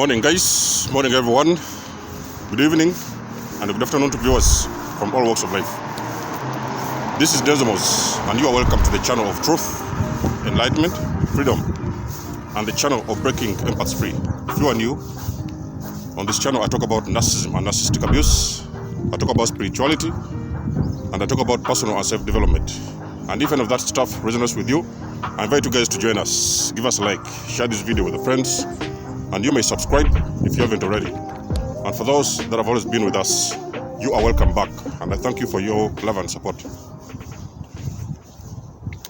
Morning guys, morning everyone, good evening and good afternoon to viewers from all walks of life. This is Desmos and you are welcome to the channel of truth, enlightenment, freedom and the channel of breaking empaths free. If you are new, on this channel I talk about narcissism and narcissistic abuse, I talk about spirituality and I talk about personal and self-development. And if any of that stuff resonates with you, I invite you guys to join us. Give us a like, share this video with your friends, and you may subscribe if you haven't already. And for those that have always been with us, you are welcome back, and I thank you for your love and support.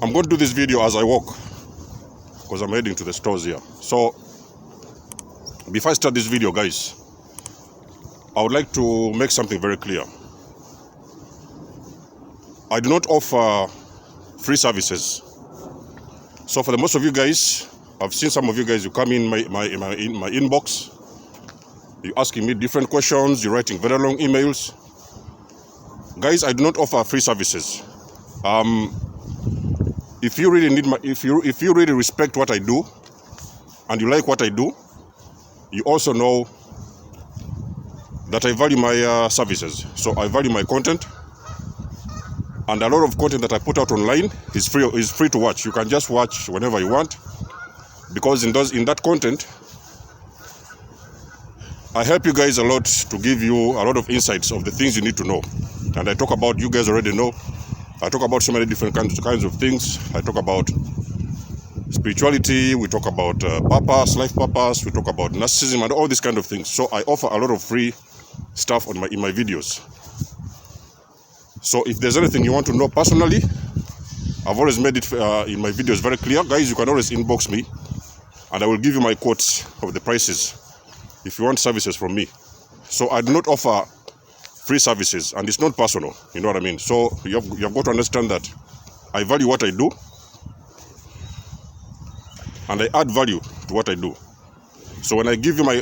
I'm going to do this video as I walk because I'm heading to the stores here. So before I start this video, guys, I would like to make something very clear. I do not offer free services. So for the most of you guys, I've seen some of you guys, you come in my inbox, you're asking me different questions, you're writing very long emails. Guys, I do not offer free services. If you really need if you really respect what I do and you like what I do, you also know that I value my services. So I value my content, and a lot of content that I put out online is free to watch. You can just watch whenever you want, because in that content I help you guys a lot to give you a lot of insights of the things you need to know. And I talk about, you guys already know, I talk about so many different kinds of things. I talk about spirituality, we talk about purpose, life purpose, we talk about narcissism and all these kind of things. So I offer a lot of free stuff in my videos. So if there's anything you want to know personally, I've always made it in my videos very clear. Guys, you can always inbox me and I will give you my quotes of the prices if you want services from me. So I do not offer free services, and it's not personal, you know what I mean? So you've got to understand that I value what I do and I add value to what I do. So when I give you my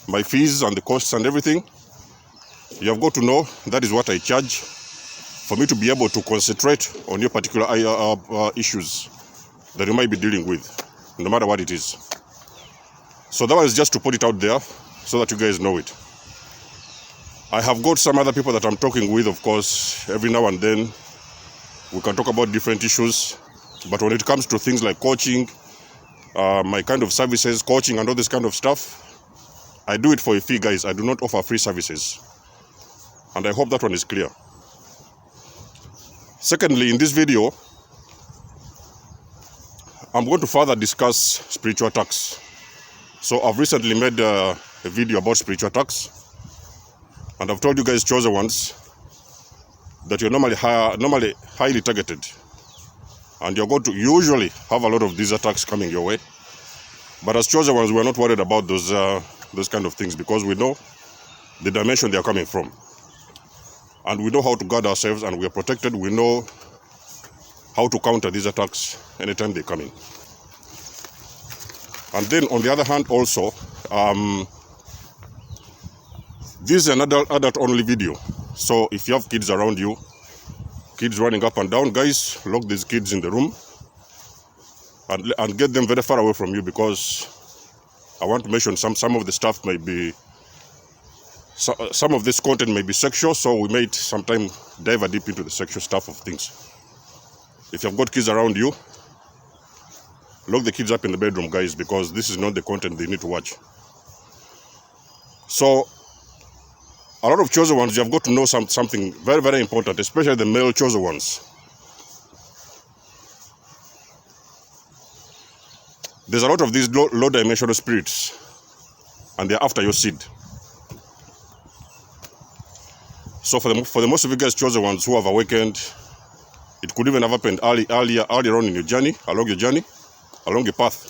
my fees and the costs and everything, you have got to know that is what I charge for me to be able to concentrate on your particular issues that you might be dealing with, no matter what it is. So that was just to put it out there so that you guys know it. I have got some other people that I'm talking with, of course, every now and then. We can talk about different issues, but when it comes to things like coaching, my kind of services, coaching and all this kind of stuff, I do it for a fee, guys. I do not offer free services. And I hope that one is clear. Secondly, in this video, I'm going to further discuss spiritual attacks. So I've recently made a video about spiritual attacks, and I've told you guys, chosen ones, that you're normally highly targeted, and you're going to usually have a lot of these attacks coming your way. But as chosen ones, we're not worried about those kind of things, because we know the dimension they are coming from. And we know how to guard ourselves, and we are protected. We know how to counter these attacks anytime they come in. And then on the other hand also, this is an adult only video. So if you have kids around you, kids running up and down, guys, lock these kids in the room and get them very far away from you, because I want to mention some of the stuff may be, some of this content may be sexual, so we might sometime dive deep into the sexual stuff of things. If you've got kids around you, lock the kids up in the bedroom, guys, because this is not the content they need to watch. So a lot of chosen ones, you have got to know something very, very important, especially the male chosen ones. There's a lot of these low dimensional spirits, and they're after your seed. So for the most of you guys, chosen ones who have awakened, it could even have happened earlier on in your journey, along your path.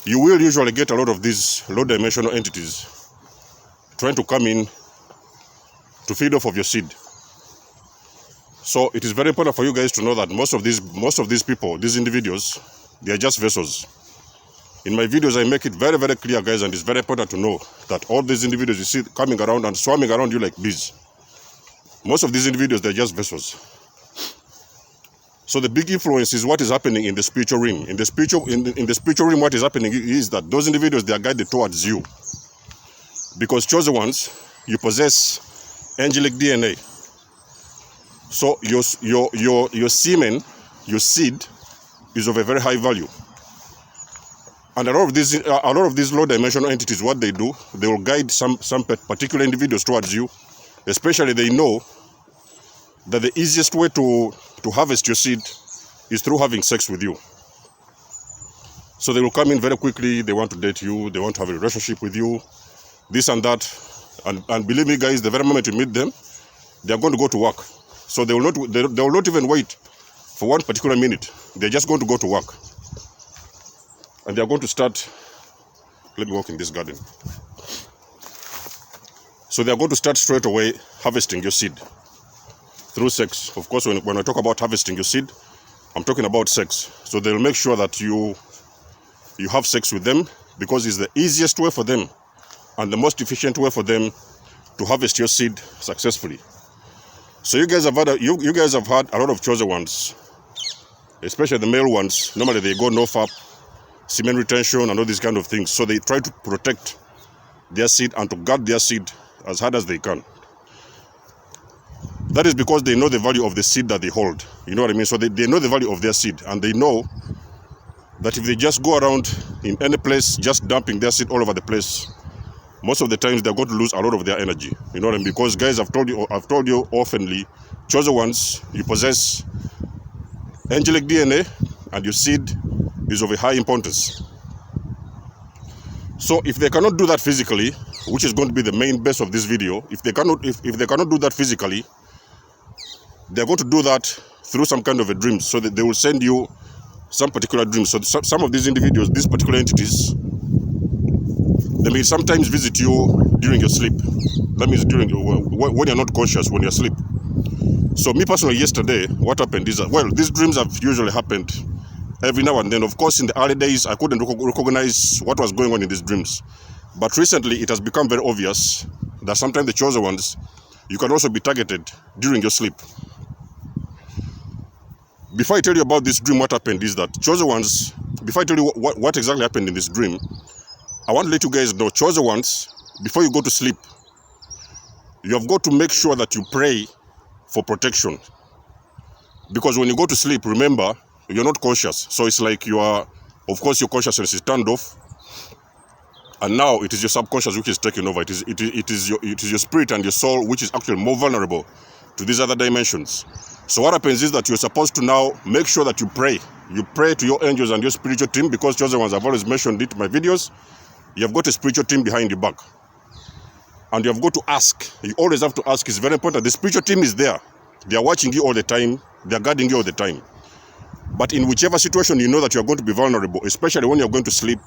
You will usually get a lot of these low-dimensional entities trying to come in to feed off of your seed. So it is very important for you guys to know that most of these people, these individuals, they are just vessels. In my videos, I make it very, very clear, guys, and it's very important to know that all these individuals you see coming around and swarming around you like bees, most of these individuals, they're just vessels. So the big influence is what is happening in the spiritual realm. In the spiritual realm, what is happening is that those individuals, they are guided towards you. Because chosen ones, you possess angelic DNA. So your semen, your seed, is of a very high value. And a lot of these low-dimensional entities, what they do, they will guide some particular individuals towards you. Especially, they know that the easiest way to harvest your seed is through having sex with you. So they will come in very quickly. They want to date you. They want to have a relationship with you, this and that. And believe me, guys, the very moment you meet them, they are going to go to work. So they will not even wait for one particular minute. They're just going to go to work. And they are going to start, let me walk in this garden. So they are going to start straight away harvesting your seed through sex. Of course, when I talk about harvesting your seed, I'm talking about sex. So they'll make sure that you have sex with them, because it's the easiest way for them and the most efficient way for them to harvest your seed successfully. So you guys have had a lot of chosen ones, especially the male ones. Normally they go no-fap, semen retention, and all these kind of things. So they try to protect their seed and to guard their seed as hard as they can. That is because they know the value of the seed that they hold. You know what I mean? So they know the value of their seed, and they know that if they just go around in any place just dumping their seed all over the place, most of the times they're going to lose a lot of their energy. You know what I mean? Because, guys, I've told you oftenly, chosen ones, you possess angelic DNA, and your seed is of a high importance. So if they cannot do that physically, which is going to be the main base of this video, if they cannot do that physically, they're going to do that through some kind of a dream. So that they will send you some particular dreams. So some of these individuals, these particular entities, they may sometimes visit you during your sleep. That means when you're not conscious, when you're asleep. So me personally, yesterday, what happened is that, well, these dreams have usually happened every now and then. Of course, in the early days, I couldn't recognize what was going on in these dreams. But recently, it has become very obvious that sometimes the chosen ones, you can also be targeted during your sleep. Before I tell you about this dream, what happened is that chosen ones, before I tell you what exactly happened in this dream, I want to let you guys know, chosen ones, before you go to sleep, you have got to make sure that you pray for protection. Because when you go to sleep, remember, you're not conscious. So it's like of course your consciousness is turned off. And now it is your subconscious which is taking over. It is your spirit and your soul which is actually more vulnerable to these other dimensions. So what happens is that you're supposed to now make sure that you pray. You pray to your angels and your spiritual team, because chosen ones, I've always mentioned it in my videos. You have got a spiritual team behind your back. And you have got to ask. You always have to ask. It's very important. The spiritual team is there. They are watching you all the time. They are guarding you all the time. But in whichever situation you know that you are going to be vulnerable, especially when you're going to sleep,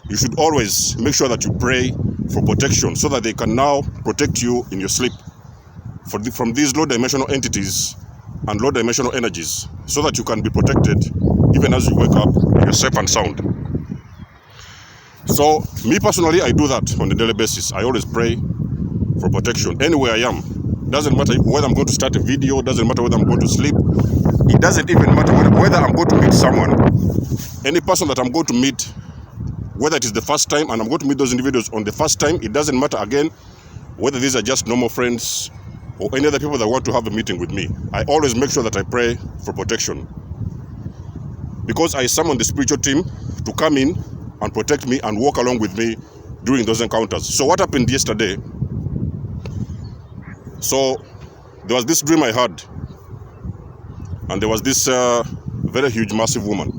you should always make sure that you pray for protection, so that they can now protect you in your sleep from these low-dimensional entities and low-dimensional energies, so that you can be protected even as you wake up and you're safe and sound. So, me personally, I do that on a daily basis. I always pray for protection anywhere I am. Doesn't matter whether I'm going to start a video, doesn't matter whether I'm going to sleep. It doesn't even matter whether I'm going to meet someone. Any person that I'm going to meet, whether it is the first time and I'm going to meet those individuals on the first time, it doesn't matter again whether these are just normal friends or any other people that want to have a meeting with me. I always make sure that I pray for protection, because I summon the spiritual team to come in and protect me and walk along with me during those encounters. So what happened yesterday? So there was this dream I had, and there was this very huge, massive woman.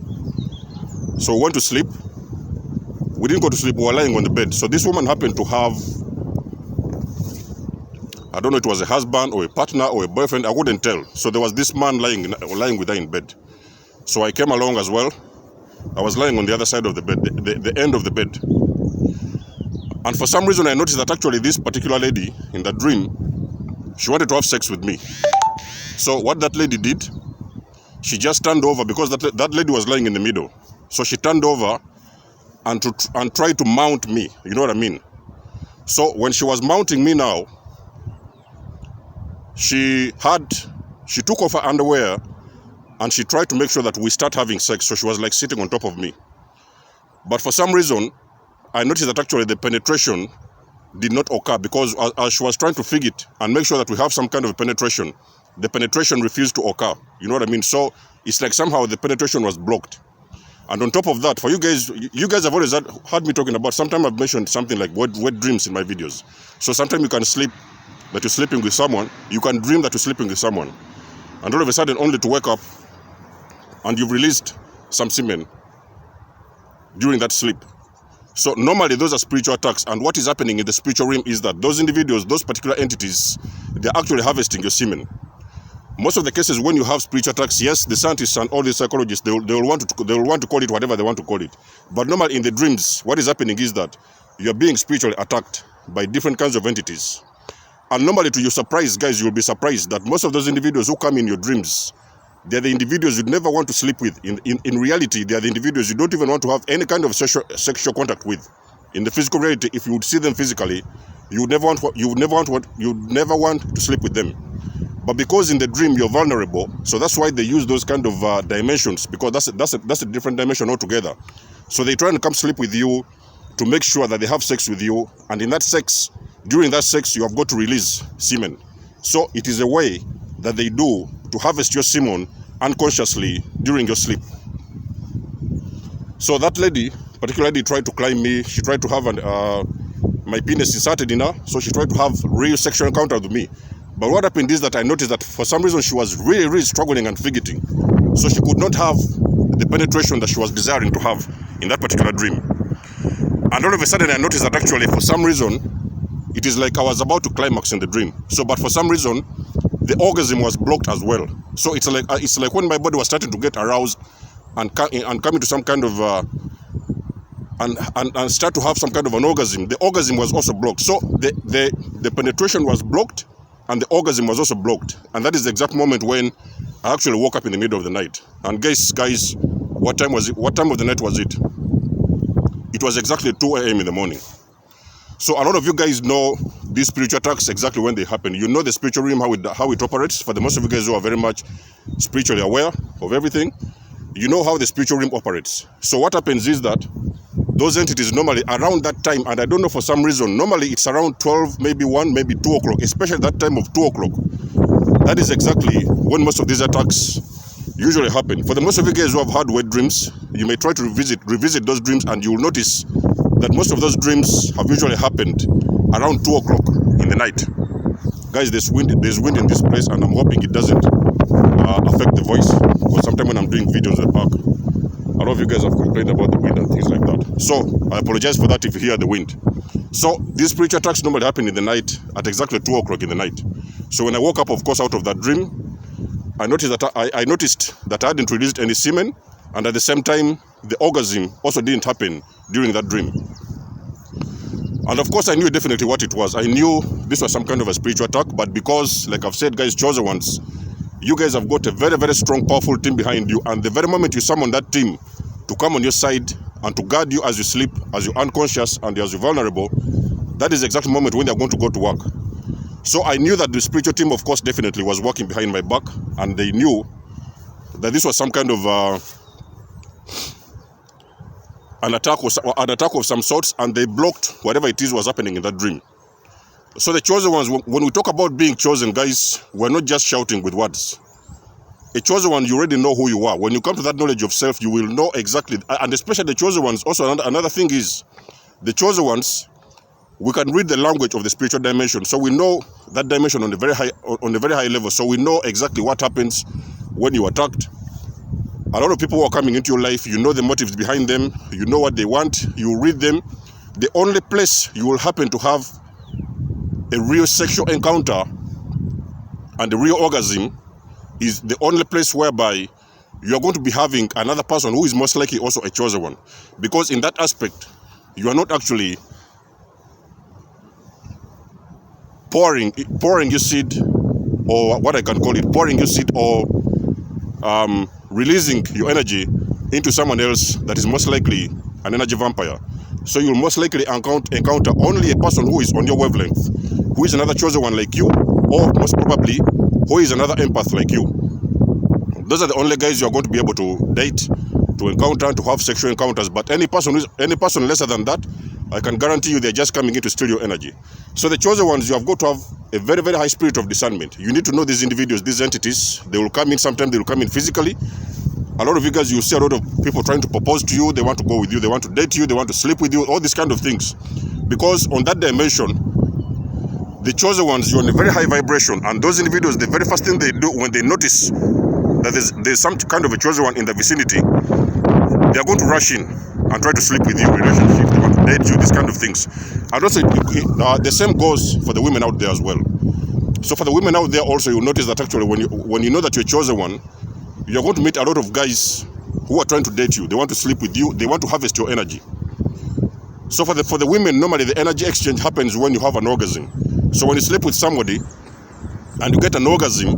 So we went to sleep. We didn't go to sleep, we were lying on the bed. So this woman happened to have, I don't know, it was a husband or a partner or a boyfriend, I couldn't tell. So there was this man lying with her in bed. So I came along as well. I was lying on the other side of the bed, the end of the bed. And for some reason I noticed that actually this particular lady in that dream, she wanted to have sex with me. So what that lady did, she just turned over, because that lady was lying in the middle. So she turned over and tried to mount me. You know what I mean? So when she was mounting me now, she took off her underwear and she tried to make sure that we start having sex. So she was like sitting on top of me. But for some reason, I noticed that actually the penetration did not occur, because as she was trying to fig it and make sure that we have some kind of penetration, the penetration refused to occur. You know what I mean? So it's like somehow the penetration was blocked. And on top of that, for you guys have always heard me talking about, sometimes I've mentioned something like wet dreams in my videos. So sometimes you can sleep that you're sleeping with someone, you can dream that you're sleeping with someone, and all of a sudden only to wake up and you've released some semen during that sleep. So normally those are spiritual attacks, and what is happening in the spiritual realm is that those individuals, those particular entities, they're actually harvesting your semen. Most of the cases when you have spiritual attacks, yes, the scientists and all the psychologists, they will want to call it whatever they want to call it. But normally in the dreams, what is happening is that you are being spiritually attacked by different kinds of entities. And normally, to your surprise, guys, you'll be surprised that most of those individuals who come in your dreams, they're the individuals you never want to sleep with. In reality, they are the individuals you don't even want to have any kind of sexual contact with. In the physical reality, if you would see them physically, you would never want to sleep with them. But because in the dream you're vulnerable, so that's why they use those kind of dimensions, because that's a different dimension altogether. So they try and come sleep with you to make sure that they have sex with you, and in that sex, during that sex, you have got to release semen. So it is a way that they do to harvest your semen unconsciously during your sleep. So that lady, particular lady, tried to climb me. She tried to have my penis inserted in her, so she tried to have real sexual encounter with me. But what happened is that I noticed that for some reason she was really struggling and fidgeting. So she could not have the penetration that she was desiring to have in that particular dream. And all of a sudden I noticed that actually for some reason, it is like I was about to climax in the dream. So, but for some reason, the orgasm was blocked as well. So it's like when my body was starting to get aroused and come into some kind of and start to have some kind of an orgasm. The orgasm was also blocked. So the penetration was blocked, and the orgasm was also blocked. And that is the exact moment when I actually woke up in the middle of the night. And guys, what time was it? What time of the night was it? It was exactly 2 a.m. in the morning. So a lot of you guys know these spiritual attacks exactly when they happen. You know the spiritual realm, how it operates. For the most of you guys who are very much spiritually aware of everything, you know how the spiritual realm operates. So what happens is that those entities normally around that time, and I don't know for some reason, normally it's around 12, maybe 1, maybe 2 o'clock, especially that time of 2 o'clock. That is exactly when most of these attacks usually happen. For the most of you guys who have had wet dreams, you may try to revisit those dreams, and you will notice that most of those dreams have usually happened around 2 o'clock in the night. Guys, there's wind in this place, and I'm hoping it doesn't affect the voice, because sometimes when I'm doing videos at the park, a lot of you guys have complained about the wind and things like that. So I apologize for that if you hear the wind. So these spiritual attacks normally happen in the night at exactly 2 o'clock in the night. So when I woke up, of course, out of that dream, I noticed that I hadn't released any semen, and at the same time, the orgasm also didn't happen during that dream. And of course, I knew definitely what it was. I knew this was some kind of a spiritual attack, but because, like I've said, guys, chosen ones, you guys have got a very, very strong, powerful team behind you, and the very moment you summon that team to come on your side and to guard you as you sleep, as you're unconscious, and as you're vulnerable, that is the exact moment when they're going to go to work. So I knew that the spiritual team, of course, definitely was working behind my back, and they knew that this was some kind of an attack of some sorts, and they blocked whatever it is was happening in that dream. So the chosen ones, when we talk about being chosen, guys, we're not just shouting with words. A chosen one, you already know who you are. When you come to that knowledge of self, you will know exactly, and especially the chosen ones. Also, another thing is, the chosen ones, we can read the language of the spiritual dimension, so we know that dimension on a very high level. So we know exactly what happens when you are attacked. A lot of people who are coming into your life, you know the motives behind them, you know what they want, you read them. The only place you will happen to have a real sexual encounter and a real orgasm is the only place whereby you are going to be having another person who is most likely also a chosen one. Because in that aspect, you are not actually pouring your seed, or what I can call it, pouring your seed, or releasing your energy into someone else that is most likely an energy vampire. So you'll most likely encounter only a person who is on your wavelength, who is another chosen one like you, or most probably who is another empath like you. Those are the only guys you are going to be able to date, to encounter, to have sexual encounters. But any person lesser than that, I can guarantee you they're just coming in to steal your energy. So the chosen ones, you have got to have a very, very high spirit of discernment. You need to know these individuals, these entities. They will come in, sometimes they will come in physically. A lot of you guys, you see a lot of people trying to propose to you. They want to go with you, they want to date you, they want to sleep with you, all these kind of things. Because on that dimension, the chosen ones, you're on a very high vibration. And those individuals, the very first thing they do when they notice that there's some kind of a chosen one in the vicinity, they are going to rush in and try to sleep with you, relationship, they want to date you, these kind of things. And also, the same goes for the women out there as well. So for the women out there also, you'll notice that actually when you know that you're a chosen one, you're going to meet a lot of guys who are trying to date you. They want to sleep with you, they want to harvest your energy. So for the women, normally the energy exchange happens when you have an orgasm. So when you sleep with somebody and you get an orgasm,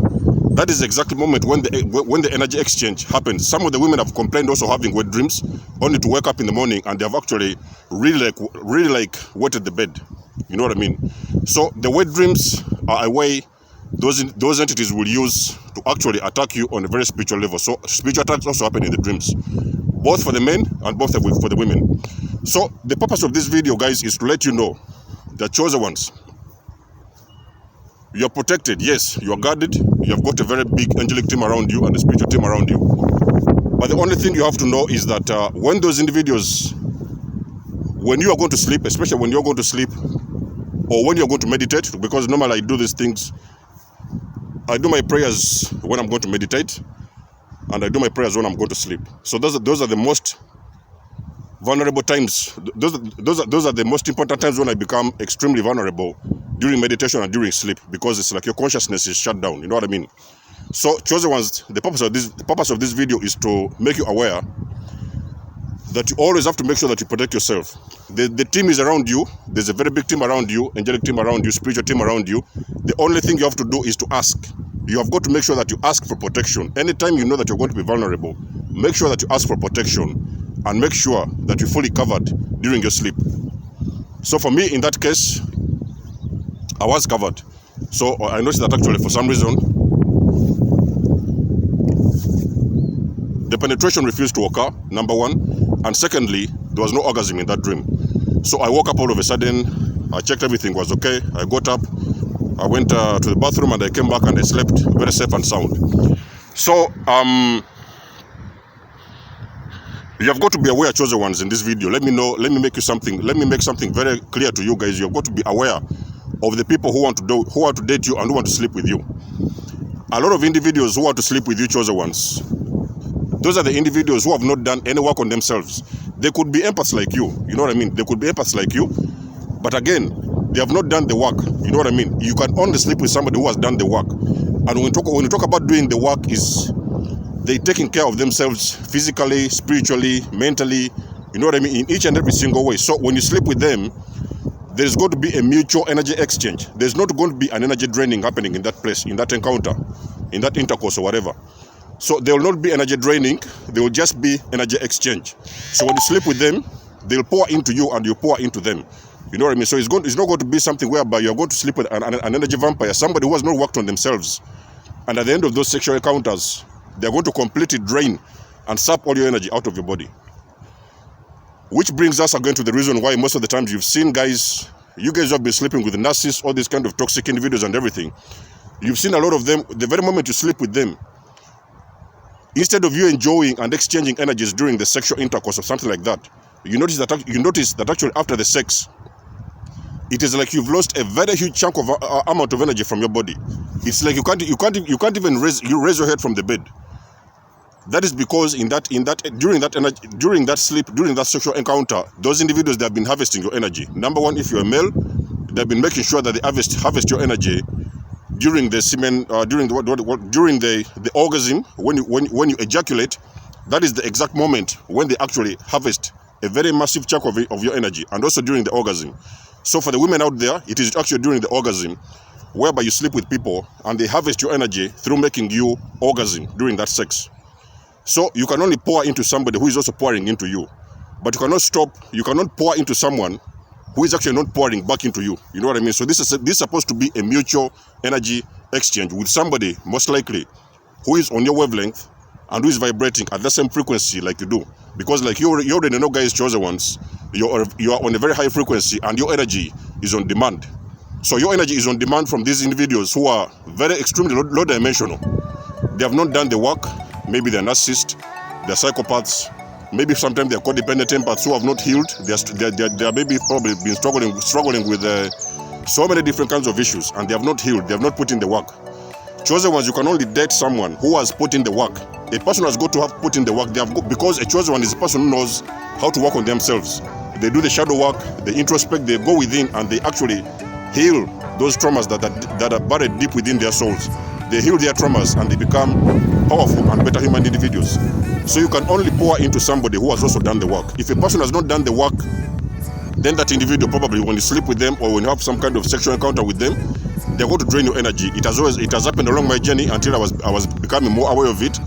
that is the exact moment when the energy exchange happens. Some of the women have complained also having wet dreams, only to wake up in the morning and they have actually really wetted the bed. You know what I mean? So the wet dreams are a way those entities will use to actually attack you on a very spiritual level. So spiritual attacks also happen in the dreams, both for the men and both for the women. So the purpose of this video, guys, is to let you know, the chosen ones, you are protected. Yes, you are guarded. You have got a very big angelic team around you and a spiritual team around you. But the only thing you have to know is that when those individuals, when you are going to sleep, especially when you're going to sleep or when you're going to meditate, because normally I do these things, I do my prayers when I'm going to meditate and I do my prayers when I'm going to sleep. So those are the most vulnerable times. Those are the most important times when I become extremely vulnerable, during meditation and during sleep, because it's like your consciousness is shut down. You know what I mean? So chosen ones, the purpose of this video is to make you aware that you always have to make sure that you protect yourself. The team is around you. There's a very big team around you, angelic team around you, spiritual team around you. The only thing you have to do is to ask. You have got to make sure that you ask for protection. Anytime you know that you're going to be vulnerable, make sure that you ask for protection and make sure that you're fully covered during your sleep. So for me, in that case, I was covered. So I noticed that actually for some reason, the penetration refused to occur, number one. And secondly, there was no orgasm in that dream. So I woke up all of a sudden, I checked everything was okay. I got up, I went to the bathroom and I came back and I slept very safe and sound. So, you have got to be aware, chosen ones, in this video. Let me make something very clear to you guys. You have got to be aware of the people who want to date you and who want to sleep with you. A lot of individuals who want to sleep with you, chosen ones, those are the individuals who have not done any work on themselves. They could be empaths like you. You know what I mean? They could be empaths like you, but again, they have not done the work. You know what I mean? You can only sleep with somebody who has done the work. And when you talk about doing the work, is they taking care of themselves physically, spiritually, mentally. You know what I mean? In each and every single way. So when you sleep with them, there's going to be a mutual energy exchange. There's not going to be an energy draining happening in that place, in that encounter, in that intercourse or whatever. So there will not be energy draining. There will just be energy exchange. So when you sleep with them, they'll pour into you and you pour into them. You know what I mean? So it's not going to be something whereby you're going to sleep with an energy vampire, somebody who has not worked on themselves. And at the end of those sexual encounters, they're going to completely drain and sap all your energy out of your body. Which brings us again to the reason why most of the times you've seen guys, you guys have been sleeping with narcissists, all these kind of toxic individuals and everything. You've seen a lot of them, the very moment you sleep with them, instead of you enjoying and exchanging energies during the sexual intercourse or something like that, you notice that actually after the sex, it is like you've lost a very huge chunk of amount of energy from your body. It's like you can't even raise your head from the bed. That is because during that sleep, during that sexual encounter, those individuals, they have been harvesting your energy. Number one, if you're a male, they've been making sure that they harvest your energy during the semen, during the orgasm. When you ejaculate, that is the exact moment when they actually harvest a very massive chunk of your energy, and also during the orgasm. So for the women out there, it is actually during the orgasm, whereby you sleep with people and they harvest your energy through making you orgasm during that sex. So you can only pour into somebody who is also pouring into you. But you cannot pour into someone who is actually not pouring back into you. You know what I mean? So this is supposed to be a mutual energy exchange with somebody, most likely, who is on your wavelength and who is vibrating at the same frequency like you do. Because like you already know, guys, chosen ones, you are on a very high frequency and your energy is on demand. So your energy is on demand from these individuals who are very extremely low dimensional. They have not done the work. Maybe they're narcissists, they're psychopaths, maybe sometimes they're codependent empaths who have not healed. They're maybe probably been struggling with so many different kinds of issues, and they have not healed, they have not put in the work. Chosen ones, you can only date someone who has put in the work. A person has got to have put in the work. Because a chosen one is a person who knows how to work on themselves. They do the shadow work, they introspect, they go within, and they actually heal those traumas that are buried deep within their souls. They heal their traumas and they become powerful and better human individuals. So you can only pour into somebody who has also done the work. If a person has not done the work, then that individual probably, when you sleep with them or when you have some kind of sexual encounter with them, they're going to drain your energy. It has happened along my journey until I was becoming more aware of it,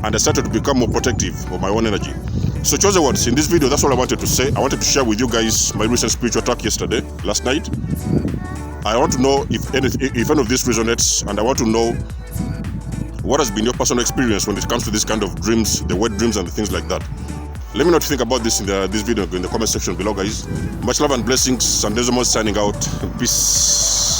and I started to become more protective of my own energy. So chosen ones, in this video, that's all I wanted to say. I wanted to share with you guys my recent spiritual attack last night. I want to know if any of this resonates, and I want to know what has been your personal experience when it comes to this kind of dreams, the wet dreams and the things like that. Let me know what you think about this in this video in the comment section below, guys. Much love and blessings. Sandezomos signing out. Peace.